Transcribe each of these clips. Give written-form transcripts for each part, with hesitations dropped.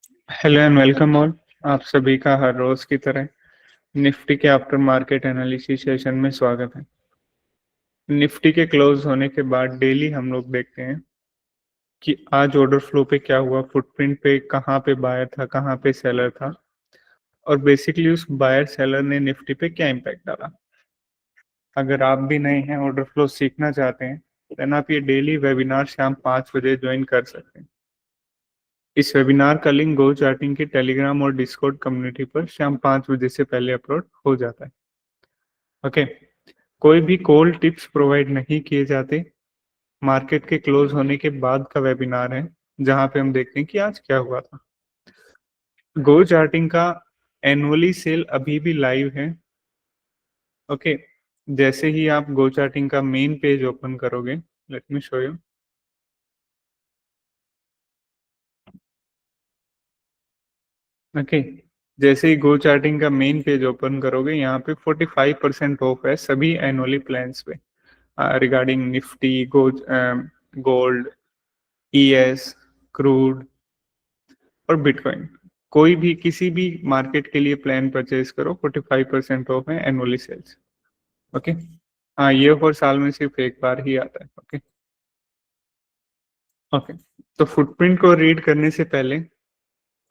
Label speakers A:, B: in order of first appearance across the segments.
A: Hello and welcome all. आप सभी का हर रोज की तरह निफ्टी के आफ्टर मार्केट एनालिसिस सेशन में स्वागत है। निफ्टी के क्लोज होने के बाद डेली हम लोग देखते हैं कि आज ऑर्डर फ्लो पे क्या हुआ, फुटप्रिंट पे कहाँ पे बायर था, कहाँ पे सेलर था, और बेसिकली उस बायर सेलर ने निफ्टी पे क्या इम्पैक्ट डाला। अगर आप भी नए हैं, ऑर्डर फ्लो सीखना चाहते हैं, देन आप ये डेली वेबिनार शाम 5 बजे ज्वाइन कर सकते हैं। इस वेबिनार का लिंक गो चार्टिंग की टेलीग्राम और डिस्कॉर्ड कम्युनिटी पर शाम 5 बजे से पहले अपलोड हो जाता है। ओके, कोई भी कॉल टिप्स प्रोवाइड नहीं किए जाते। मार्केट के क्लोज होने के बाद का वेबिनार है जहां पे हम देखते हैं कि आज क्या हुआ था। गो चार्टिंग का एनुअली सेल अभी भी लाइव है। ओके, जैसे ही आप गो चार्टिंग का मेन पेज ओपन करोगे, let me show you. Okay, जैसे ही गो चार्टिंग का मेन पेज ओपन करोगे, यहाँ पे 45% ऑफ है सभी एनुअली प्लान्स पे, regarding Nifty, gold, ES, crude और बिटकॉइन। कोई भी किसी भी मार्केट के लिए प्लान परचेज करो, 45% ऑफ है एनुअली सेल्स। ओके, हाँ, ये ऑफर साल में सिर्फ एक बार ही आता है। ओके ओके, तो फुटप्रिंट को रीड करने से पहले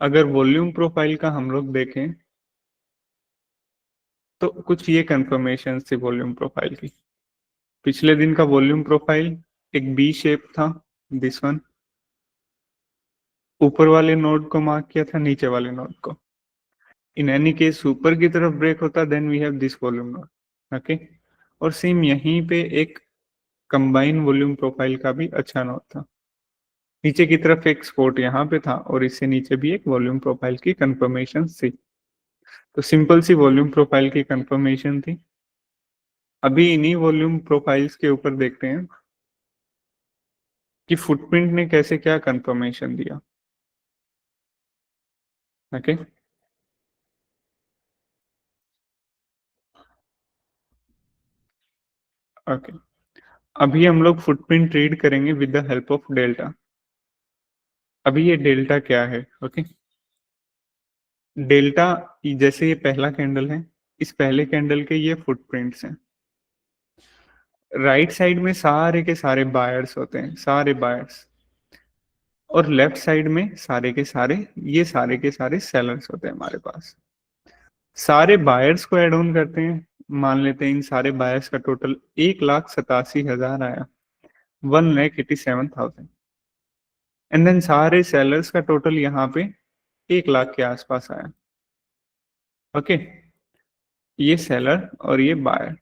A: अगर वॉल्यूम प्रोफाइल का हम लोग देखें तो कुछ ये कंफर्मेशन थी वॉल्यूम प्रोफाइल की। पिछले दिन का वॉल्यूम प्रोफाइल एक बी शेप था, दिस वन। ऊपर वाले नोड को मार्क किया था, नीचे वाले नोड को। इन एनी केस ऊपर की तरफ ब्रेक होता, then we have this volume node. Okay, और सेम यहीं पे एक कंबाइन वॉल्यूम प्रोफाइल का भी अच्छा नोट था। नीचे की तरफ एक स्पॉट यहाँ पे था और इससे नीचे भी एक वॉल्यूम प्रोफाइल की कंफर्मेशन थी। तो सिंपल सी वॉल्यूम प्रोफाइल की कंफर्मेशन थी। अभी इन्हीं वॉल्यूम प्रोफाइल्स के ऊपर देखते हैं कि फुटप्रिंट ने कैसे क्या कंफर्मेशन दिया। ओके ओके, अभी हम लोग फुटप्रिंट रीड करेंगे with the help of delta. अभी ये डेल्टा क्या है? ओके, डेल्टा, जैसे ये पहला कैंडल है, इस पहले कैंडल के ये फुटप्रिंट्स हैं। राइट साइड में सारे के सारे बायर्स होते हैं, सारे बायर्स, और लेफ्ट साइड में सारे के सारे, ये सारे के सारे सेलर्स होते हैं हमारे पास। सारे बायर्स को ऐड ऑन करते हैं, मान लेते हैं इन सारे बायर्स का टोटल 1,87,000 आया, 1,87,000। एंड देन सारे सेलर्स का टोटल यहाँ पे 1 लाख के आसपास आया। ओके, ये सेलर और ये बायर,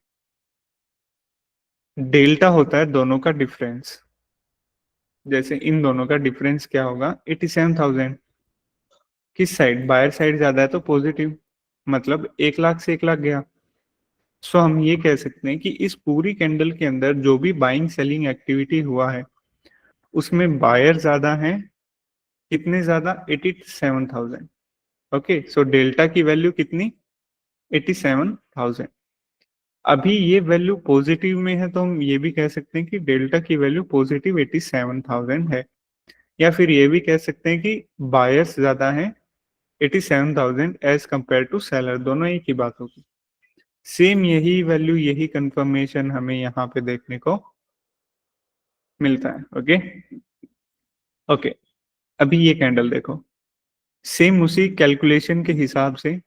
A: डेल्टा होता है दोनों का डिफरेंस। जैसे इन दोनों का डिफरेंस क्या होगा, 87,000। किस साइड? बायर साइड ज्यादा है तो पॉजिटिव, मतलब 1 लाख से 1 लाख गया। सो हम ये कह सकते हैं कि इस पूरी कैंडल के अंदर जो भी बाइंग सेलिंग एक्टिविटी हुआ है उसमें बायर ज्यादा है। कितने ज्यादा? 87,000। ओके, सो डेल्टा की वैल्यू कितनी? 87,000। अभी ये वैल्यू पॉजिटिव में है तो हम ये भी कह सकते हैं कि डेल्टा की वैल्यू पॉजिटिव 87,000 है, या फिर ये भी कह सकते हैं कि बायर्स ज्यादा है 87,000 एज कंपेयर टू सेलर, दोनों एक ही बात होगी। सेम यही वैल्यू, यही कंफर्मेशन हमें यहाँ पे देखने को मिलता है। ओके ओके, अभी ये कैंडल देखो, सेम उसी कैलकुलेशन के हिसाब से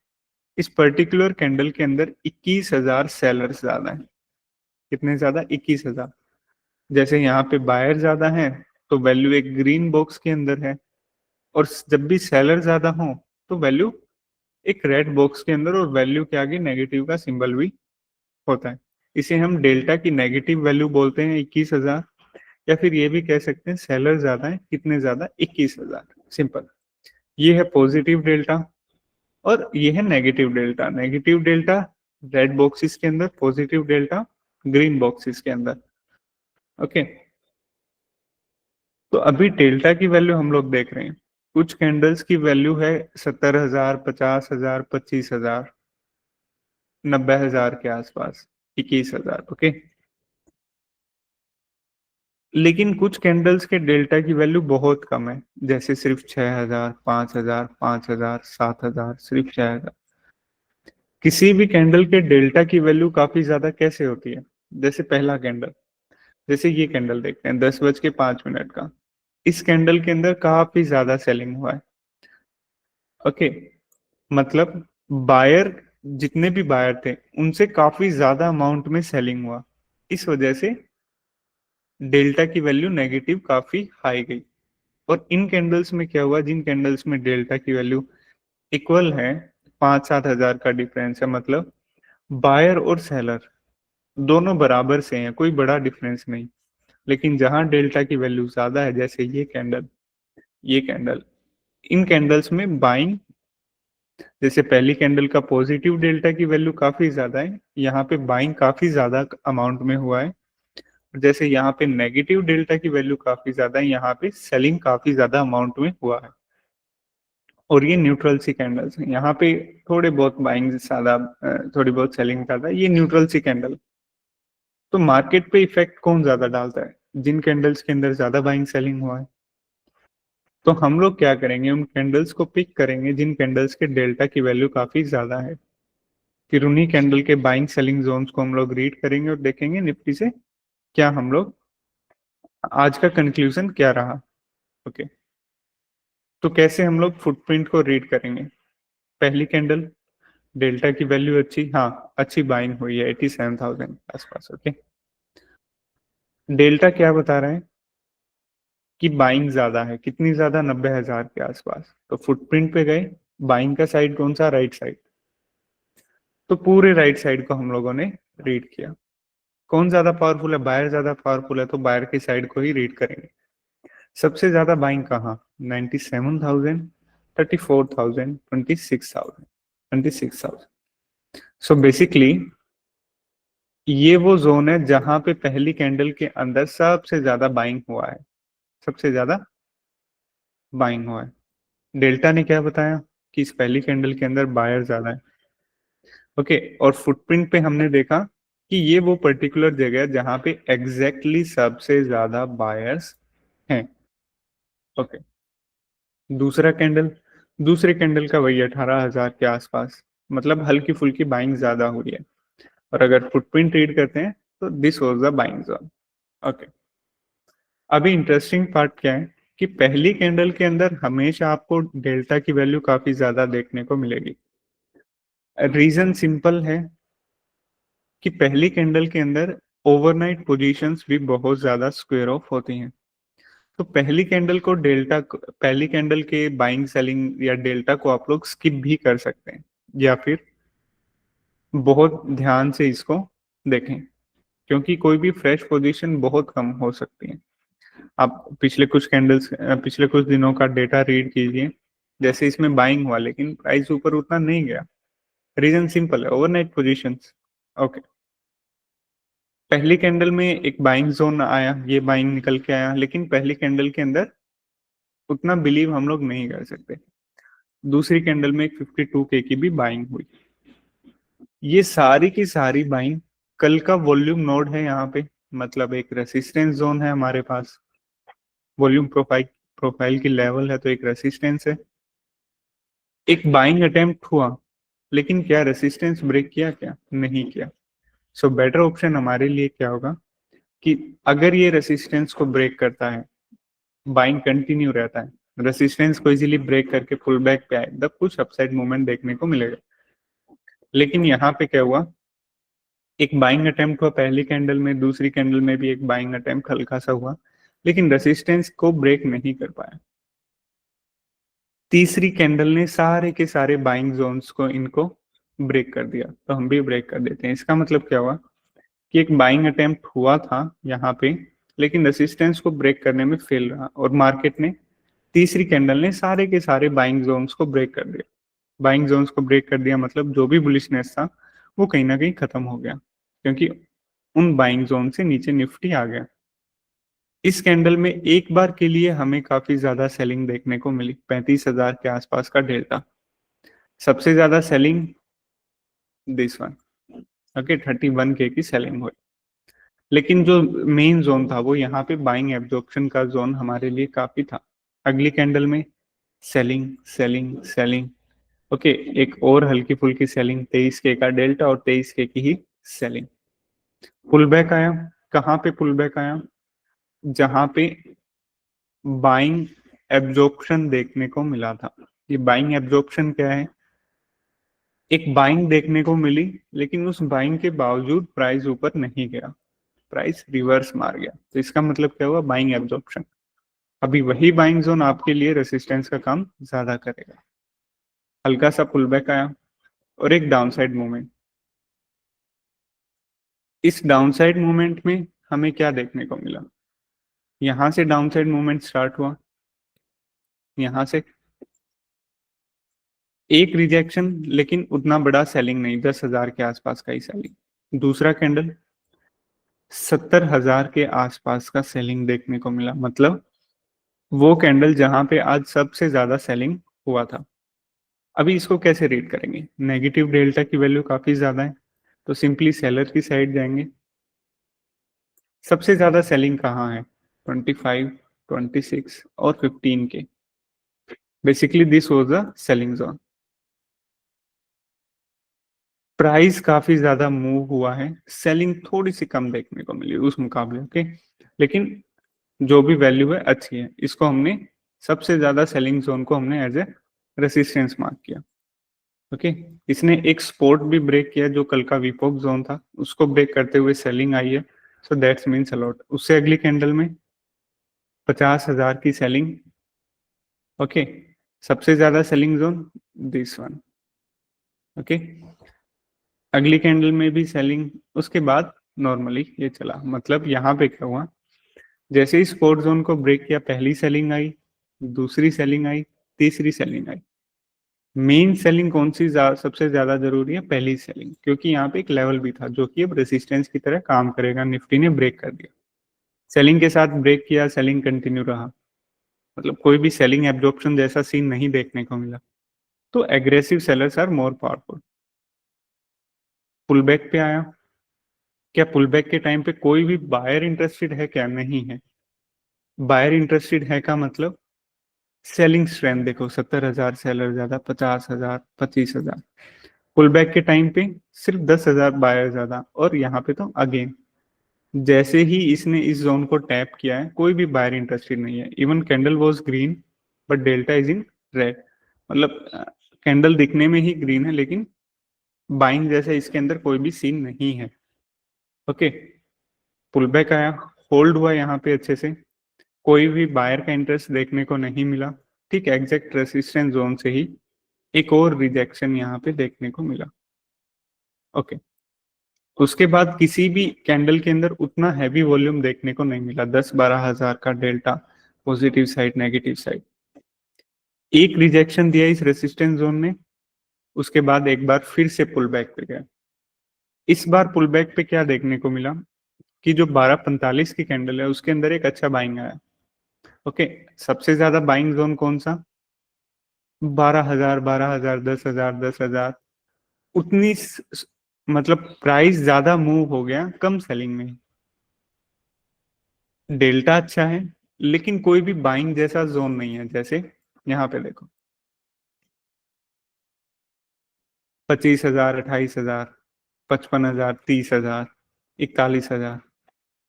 A: इस पर्टिकुलर कैंडल के अंदर 21,000 सेलर्स ज्यादा है। कितने ज्यादा? 21,000। जैसे यहाँ पे बायर ज्यादा है तो वैल्यू एक ग्रीन बॉक्स के अंदर है, और जब भी सेलर ज्यादा हो तो वैल्यू एक रेड बॉक्स के अंदर, और वैल्यू के आगे नेगेटिव का सिंबल भी होता है। इसे हम डेल्टा की नेगेटिव वैल्यू बोलते हैं, 21,000। या फिर ये भी कह सकते हैं सेलर ज्यादा है, कितने ज्यादा? 21,000। सिंपल। ये है पॉजिटिव डेल्टा और ये है negative delta. Negative delta red boxes के अंदर, पॉजिटिव डेल्टा ग्रीन बॉक्सेस के अंदर। ओके, तो अभी डेल्टा की वैल्यू हम लोग देख रहे हैं। कुछ कैंडल्स की वैल्यू है 70,000, 50,000, 25,000, 90,000 के आसपास, 21,000। ओके, लेकिन कुछ कैंडल्स के डेल्टा की वैल्यू बहुत कम है, जैसे सिर्फ 6,000, 5,000, 5,000, 7,000, सिर्फ 6,000। किसी भी कैंडल के डेल्टा की वैल्यू काफी ज्यादा कैसे होती है? जैसे पहला कैंडल, जैसे ये कैंडल देखते हैं 10:05 का, इस कैंडल के अंदर काफी ज्यादा सेलिंग हुआ है। ओके, मतलब बायर, जितने भी बायर थे उनसे काफी ज्यादा अमाउंट में सेलिंग हुआ, इस वजह से डेल्टा की वैल्यू नेगेटिव काफी हाई गई। और इन कैंडल्स में क्या हुआ, जिन कैंडल्स में डेल्टा की वैल्यू इक्वल है, 5-7 हजार का डिफरेंस है, मतलब बायर और सेलर दोनों बराबर से हैं, कोई बड़ा डिफरेंस नहीं। लेकिन जहां डेल्टा की वैल्यू ज्यादा है, जैसे ये कैंडल, ये कैंडल, इन कैंडल्स में बाइंग, जैसे पहली कैंडल का पॉजिटिव डेल्टा की वैल्यू काफी ज्यादा है, यहाँ पे बाइंग काफी ज्यादा अमाउंट में हुआ है। जैसे यहाँ पे नेगेटिव डेल्टा की वैल्यू काफी ज्यादा है, यहाँ पे सेलिंग काफी ज्यादा अमाउंट में हुआ है। और ये न्यूट्रल सी कैंडल्स हैं, यहाँ पे थोड़े बहुत बाइंग ज्यादा, थोड़ी बहुत सेलिंग ज्यादा, ये न्यूट्रल सी कैंडल। तो मार्केट पे इफेक्ट कौन ज्यादा डालता है? जिन कैंडल्स के अंदर ज्यादा बाइंग सेलिंग हुआ है। तो हम लोग क्या करेंगे, उन कैंडल्स को पिक करेंगे जिन कैंडल्स के डेल्टा की वैल्यू काफी ज्यादा है, फिर उन्हीं कैंडल के बाइंग सेलिंग जोन्स को हम लोग रीड करेंगे और देखेंगे निफ्टी से क्या हम लोग, आज का कंक्लूजन क्या रहा। ओके, तो कैसे हम लोग फुटप्रिंट को रीड करेंगे? पहली कैंडल, डेल्टा की वैल्यू अच्छी, हाँ अच्छी बाइंग हुई है 87,000 के आसपास। ओके, डेल्टा क्या बता रहा है कि बाइंग ज्यादा है, कितनी ज्यादा, 90,000 के आसपास। तो फुटप्रिंट पे गए, बाइंग का साइड कौन सा, राइट साइड। तो पूरे राइट साइड को हम लोगों ने रीड किया। कौन ज्यादा पावरफुल है, बायर ज्यादा पावरफुल है, तो बायर की साइड को ही रीड करेंगे। सबसे ज्यादा बाइंग कहाँ, 97,000, 34,000, 26,000, 26,000। सो बेसिकली ये वो जोन है जहां पे पहली कैंडल के अंदर सबसे ज्यादा बाइंग हुआ है, सबसे ज्यादा बाइंग हुआ है। डेल्टा ने क्या बताया कि इस पहली कैंडल के अंदर बायर ज्यादा है। ओके, और फुटप्रिंट पे हमने देखा कि ये वो पर्टिकुलर जगह है जहां पे एग्जैक्टली सबसे ज्यादा बायर्स हैं। ओके, दूसरा कैंडल, दूसरे कैंडल का वही 18,000 के आसपास, मतलब हल्की फुल्की बाइंग ज्यादा हुई है। और अगर फुटप्रिंट रीड करते हैं तो this was the buying zone. Okay, अभी इंटरेस्टिंग पार्ट क्या है कि पहली कैंडल के अंदर हमेशा आपको डेल्टा की वैल्यू काफी ज्यादा देखने को मिलेगी। रीजन सिंपल है कि पहली कैंडल के अंदर ओवरनाइट पोजीशंस भी बहुत ज्यादा स्क्वेयर ऑफ होती हैं। तो पहली कैंडल को डेल्टा, पहली कैंडल के बाइंग सेलिंग या डेल्टा को आप लोग स्किप भी कर सकते हैं, या फिर बहुत ध्यान से इसको देखें, क्योंकि कोई भी फ्रेश पोजीशन बहुत कम हो सकती है। आप पिछले कुछ कैंडल्स, पिछले कुछ दिनों का डेटा रीड कीजिए, जैसे इसमें बाइंग हुआ लेकिन प्राइस ऊपर उतना नहीं गया। रीजन सिंपल है, ओवरनाइट पोजीशंस। ओके, पहली कैंडल में एक बाइंग जोन आया, ये बाइंग निकल के आया, लेकिन पहली कैंडल के अंदर उतना बिलीव हम लोग नहीं कर सकते। दूसरी कैंडल में एक 52K की भी बाइंग हुई। ये सारी की सारी बाइंग कल का वॉल्यूम नोड है यहाँ पे, मतलब एक रेसिस्टेंस जोन है हमारे पास, वॉल्यूम प्रोफाइल, प्रोफाइल की लेवल है तो एक रेसिस्टेंस है। एक बाइंग अटेम्प्ट हुआ, लेकिन क्या रेसिस्टेंस ब्रेक किया, क्या नहीं किया। सो बेटर ऑप्शन हमारे लिए क्या होगा कि अगर ये रेसिस्टेंस को ब्रेक करता है, बाइंग कंटिन्यू रहता है, रेसिस्टेंस को इजीली ब्रेक करके पुल बैक पे आए, तब कुछ अपसाइड मूवमेंट देखने को मिलेगा। लेकिन यहाँ पे क्या हुआ, एक बाइंग अटेम्प्ट हुआ पहली कैंडल में, दूसरी कैंडल में भी एक बाइंग अटेम्प्ट हल्का सा हुआ, लेकिन रेसिस्टेंस को ब्रेक नहीं कर पाया। तीसरी कैंडल ने सारे के सारे बाइंग जोन्स को, इनको ब्रेक कर दिया, तो हम भी ब्रेक कर देते हैं। इसका मतलब क्या हुआ कि एक बाइंग अटेम्प्ट हुआ था यहाँ पे, लेकिन रेसिस्टेंस को ब्रेक करने में फेल रहा, और मार्केट ने, तीसरी कैंडल ने सारे के सारे बाइंग जोन्स को ब्रेक कर दिया। बाइंग जोन्स को ब्रेक कर दिया मतलब जो भी बुलिशनेस था वो कहीं ना कहीं खत्म हो गया, क्योंकि उन बाइंग जोन से नीचे निफ्टी आ गया। इस कैंडल में एक बार के लिए हमें काफी ज्यादा सेलिंग देखने को मिली, 35,000 के आसपास का डेल्टा। सबसे ज्यादा selling this one, okay, 31K की सेलिंग हुई। लेकिन जो मेन जोन था वो यहाँ पे बाइंग एब्जॉर्प्शन का जोन हमारे लिए काफी था। अगली कैंडल में सेलिंग सेलिंग सेलिंग, ओके, एक और हल्की फुल्की सेलिंग, 23K का डेल्टा और 23K की ही सेलिंग। पुल बैक आया, कहाँ पे पुल बैक आया? जहां पे बाइंग एब्जॉर्प्शन देखने को मिला था। ये बाइंग एब्जॉर्प्शन क्या है? एक बाइंग देखने को मिली, लेकिन उस बाइंग के बावजूद प्राइस ऊपर नहीं गया, प्राइस रिवर्स मार गया, तो इसका मतलब क्या हुआ? Buying absorption. अभी वही बाइंग जोन आपके लिए रेसिस्टेंस का काम ज्यादा करेगा। हल्का सा पुल बैक आया और एक डाउनसाइड मूवमेंट। इस डाउनसाइड मूवमेंट में हमें क्या देखने को मिला? यहां से डाउनसाइड मूवमेंट स्टार्ट हुआ, यहां से एक रिजेक्शन, लेकिन उतना बड़ा सेलिंग नहीं, 10,000 के आसपास का ही सेलिंग। दूसरा कैंडल 70,000 के आसपास का सेलिंग देखने को मिला, मतलब वो कैंडल जहां पे आज सबसे ज्यादा सेलिंग हुआ था। अभी इसको कैसे रीड करेंगे? नेगेटिव डेल्टा की वैल्यू काफी ज्यादा है, तो सिंपली सेलर की साइड जाएंगे। सबसे ज्यादा सेलिंग कहाँ है? 25, 26 और 15 के। Basically this was the selling zone. Price काफी ज्यादा मूव हुआ है, सेलिंग थोड़ी सी कम देखने को मिली उस मुकाबले, ओके, लेकिन जो भी वैल्यू है अच्छी है। इसको हमने सबसे ज्यादा सेलिंग जोन को हमने एज ए रेसिस्टेंस मार्क किया, ओके। इसने एक सपोर्ट भी ब्रेक किया, जो कल का वीपॉक जोन था उसको ब्रेक करते हुए सेलिंग आई है, सो दैट्स मीन्स अलॉट। उससे अगली कैंडल में 50,000 की सेलिंग, ओके, सबसे ज्यादा selling zone this one, okay. अगली कैंडल में भी सेलिंग, उसके बाद नॉर्मली ये चला। मतलब यहाँ पे क्या हुआ? जैसे ही सपोर्ट जोन को ब्रेक किया, पहली सेलिंग आई, दूसरी सेलिंग आई, तीसरी सेलिंग आई। मेन सेलिंग कौन सी सबसे ज्यादा जरूरी है? पहली सेलिंग, क्योंकि यहाँ पे एक लेवल भी था जो कि अब रेसिस्टेंस की तरह काम करेगा। निफ्टी ने ब्रेक कर दिया, सेलिंग के साथ ब्रेक किया, सेलिंग कंटिन्यू रहा, मतलब कोई भी सेलिंग एब्जॉर्प्शन जैसा सीन नहीं देखने को मिला। तो aggressive sellers are more powerful. Pull back पे आया, क्या पुल बैक के टाइम पे कोई भी बायर इंटरेस्टेड है? क्या नहीं है। बायर इंटरेस्टेड है का मतलब सेलिंग स्ट्रेंथ देखो, 70,000 सेलर ज्यादा, 50,000, 25,000। पुल बैक के टाइम पे सिर्फ 10,000 बायर ज्यादा, और यहाँ पे तो अगेन जैसे ही इसने इस जोन को टैप किया है, कोई भी बायर इंटरेस्टेड नहीं है। Even candle was green but delta is in red, मतलब कैंडल दिखने में ही ग्रीन है, लेकिन बाइंग जैसा इसके अंदर कोई भी सीन नहीं है, ओके। पुल बैक आया, होल्ड हुआ यहाँ पे अच्छे से, कोई भी बायर का इंटरेस्ट देखने को नहीं मिला। ठीक एग्जैक्ट रेसिस्टेंस जोन से ही एक और रिजेक्शन यहाँ पे देखने को मिला, ओके। उसके बाद किसी भी कैंडल के अंदर उतना हैवी वॉल्यूम देखने को नहीं मिला, 10-12 हजार का delta, positive side negative side. एक रिजेक्शन दिया इस रेसिस्टेंस जोन ने, उसके बाद एक बार फिर से पुल बैक पे गया। इस बार पुल बैक पे क्या देखने को मिला कि जो 12:45 की कैंडल है उसके अंदर एक अच्छा बाइंग आया, ओके। सबसे ज्यादा बाइंग जोन कौन सा? 12,000, 12,000, 10,000, 10,000। उतनी मतलब प्राइस ज्यादा मूव हो गया कम सेलिंग में। डेल्टा अच्छा है, लेकिन कोई भी बाइंग जैसा जोन नहीं है। जैसे यहाँ पे देखो, 25,000, 28,000, 55,000, 30,000, 41,000,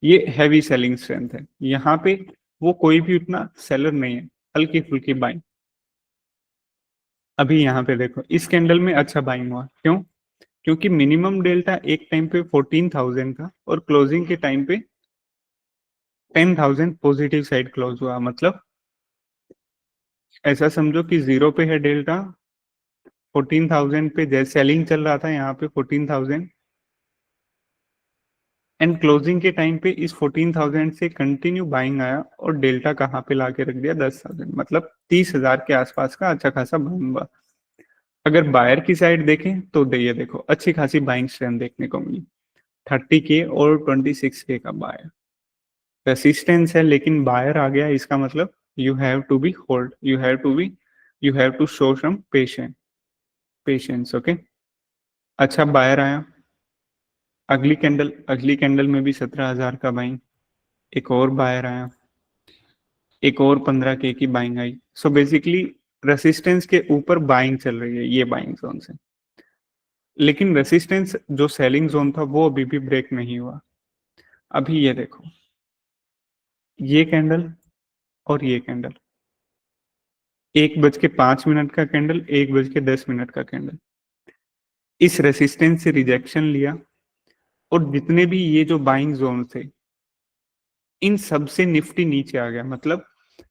A: ये हैवी सेलिंग स्ट्रेंथ है। यहाँ पे वो कोई भी उतना सेलर नहीं है, हल्की फुल्की बाइंग। अभी यहाँ पे देखो, इस कैंडल में अच्छा बाइंग हुआ, क्यों? क्योंकि मिनिमम डेल्टा एक टाइम पे 14,000 था और क्लोजिंग के टाइम पे 10,000 पॉजिटिव साइड क्लोज हुआ। मतलब ऐसा समझो कि जीरो पे है डेल्टा, 14,000 पे जैसे सेलिंग चल रहा था यहाँ पे 14,000, एंड क्लोजिंग के टाइम पे इस 14,000 से कंटिन्यू बाइंग आया और डेल्टा कहाँ पे लाके रख दिया? 10,000, मतलब 30,000 के आसपास का अच्छा खासा बाइंग हुआ। अगर बायर की साइड देखें तो ये देखो अच्छी खासी बाइंग स्ट्रेंथ देखने को मिली, 30K और 26K का बायर। रेसिस्टेंस है लेकिन बायर आ गया, इसका मतलब you have to be hold, you have to show some patience, okay. अच्छा बायर आया, अगली कैंडल में भी 17,000 का बाइंग, एक और बायर आया, एक और 15K की buying I. So basically resistance के ऊपर बाइंग चल रही है ये बाइंग जोन से, लेकिन रेसिस्टेंस जो सेलिंग जोन था वो अभी भी ब्रेक नहीं हुआ। अभी ये देखो, ये कैंडल और ये कैंडल, 1:05 का कैंडल, 1:10 का कैंडल, इस रेसिस्टेंस से रिजेक्शन लिया और जितने भी ये जो बाइंग जोन थे इन सब से निफ्टी नीचे आ गया, मतलब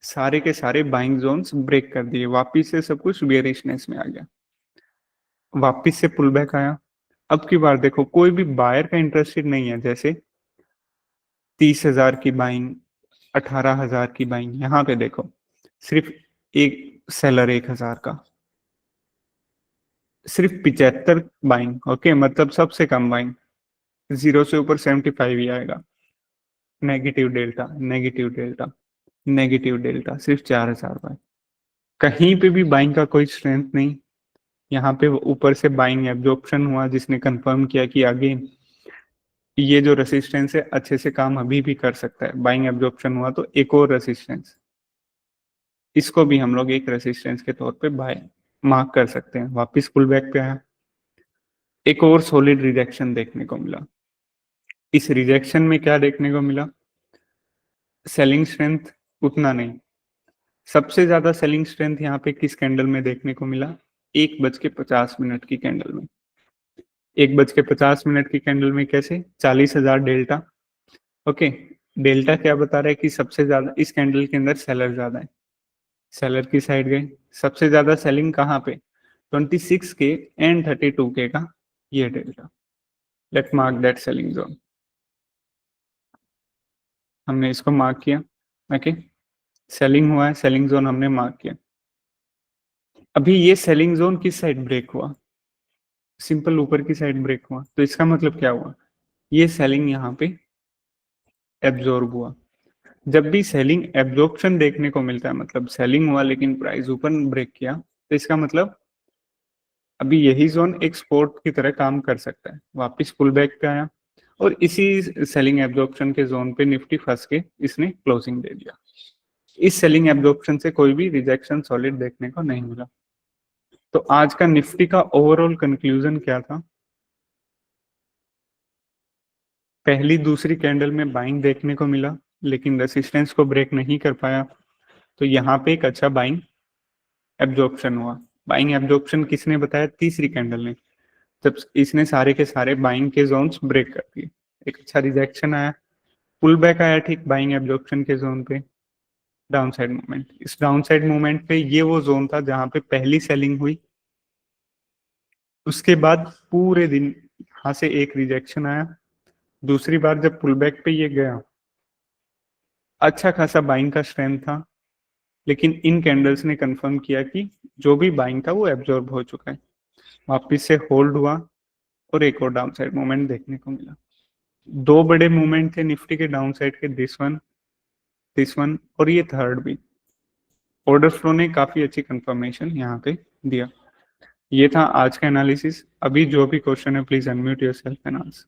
A: सारे के सारे बाइंग जोन्स ब्रेक कर दिए, वापिस से सब कुछ बेरिशनेस में आ गया, वापिस से पुल बैक आया। अब की बार देखो कोई भी बायर का इंटरेस्टेड नहीं है, जैसे 30,000 की बाइंग, 18,000 की बाइंग, यहाँ पे देखो सिर्फ एक सेलर 1,000 का, सिर्फ 75 बाइंग। ओके, मतलब सबसे कम बाइंग, 0 से ऊपर 75 ही आएगा। Negative delta, negative delta, negative delta, सिर्फ 4,000 बाइंग, कहीं पे भी बाइंग का कोई स्ट्रेंथ नहीं। यहाँ पे ऊपर से बाइंग एब्जॉर्प्शन हुआ जिसने कंफर्म किया कि अगेन ये जो रेसिस्टेंस है अच्छे से काम अभी भी कर सकता है। बाइंग एब्जॉर्प्शन हुआ तो एक और रेसिस्टेंस, इसको भी हम लोग एक रेसिस्टेंस के तौर पे बाय मार्क कर सकते हैं। वापस पुल बैक पे आया, एक और सॉलिड रिजेक्शन देखने को मिला। इस रिजेक्शन में क्या देखने को मिला, सेलिंग स्ट्रेंथ उतना नहीं, सबसे ज्यादा सेलिंग स्ट्रेंथ यहाँ पे किस कैंडल में देखने को मिला, 1:50 की कैंडल में। 1:50 की कैंडल में कैसे, 40,000 डेल्टा। ओके, डेल्टा क्या बता रहा है कि सबसे ज्यादा इस कैंडल के अंदर सेलर ज्यादा है, सेलर की साइड गए। सबसे ज्यादा सेलिंग कहाँ पे, 26K एंड 32K का ये delta, let mark that selling zone. हमने इसको मार्क किया। ओके, सेलिंग हुआ है, सेलिंग जोन हमने मार्क किया। अभी ये सेलिंग जोन किस साइड ब्रेक हुआ, सिंपल ऊपर की साइड ब्रेक हुआ, तो इसका मतलब क्या हुआ, ये सेलिंग यहाँ पे एब्जॉर्ब हुआ। जब भी सेलिंग एब्जॉर्प्शन देखने को मिलता है, मतलब सेलिंग हुआ लेकिन प्राइस ऊपर ब्रेक किया, तो इसका मतलब अभी यही जोन एक सपोर्ट की तरह काम कर सकता है। वापस पुल बैक पे आया और इसी सेलिंग एब्जॉर्प्शन के जोन पे निफ्टी फंस के इसने क्लोजिंग दे दिया। इस सेलिंग एब्जॉर्प्शन से कोई भी रिजेक्शन सॉलिड देखने को नहीं मिला। तो आज का निफ्टी का ओवरऑल कंक्लूजन क्या था, पहली दूसरी कैंडल में बाइंग देखने को मिला लेकिन रेसिस्टेंस को ब्रेक नहीं कर पाया, तो यहाँ पे एक अच्छा बाइंग एब्जॉर्प्शन हुआ। बाइंग एब्जॉर्प्शन किसने बताया, तीसरी कैंडल ने, जब इसने सारे के सारे बाइंग के जोन्स ब्रेक कर दिए, एक अच्छा रिजेक्शन आया, पुल बैक आया ठीक बाइंग एब्जॉर्प्शन के जोन पे, डाउन साइड मूवमेंट। इस डाउन साइड मूवमेंट पे ये वो जोन था जहां पे पहली सेलिंग हुई, उसके बाद पूरे दिन यहाँ से एक रिजेक्शन आया, दूसरी बार जब पुल बैक पे ये गया अच्छा खासा बाइंग का स्ट्रेंथ था, लेकिन इन कैंडल्स ने कंफर्म किया कि जो भी बाइंग था वो एब्जॉर्ब हो चुका है, वापिस से होल्ड हुआ और एक और डाउन साइड मूवमेंट देखने को मिला। दो बड़े मूवमेंट थे निफ्टी के डाउन साइड के, दिस वन और ये थर्ड भी। ऑर्डर फ्लो ने काफी अच्छी कंफर्मेशन यहाँ पे दिया। ये था आज का एनालिसिस। अभी जो भी क्वेश्चन है please unmute yourself and answer.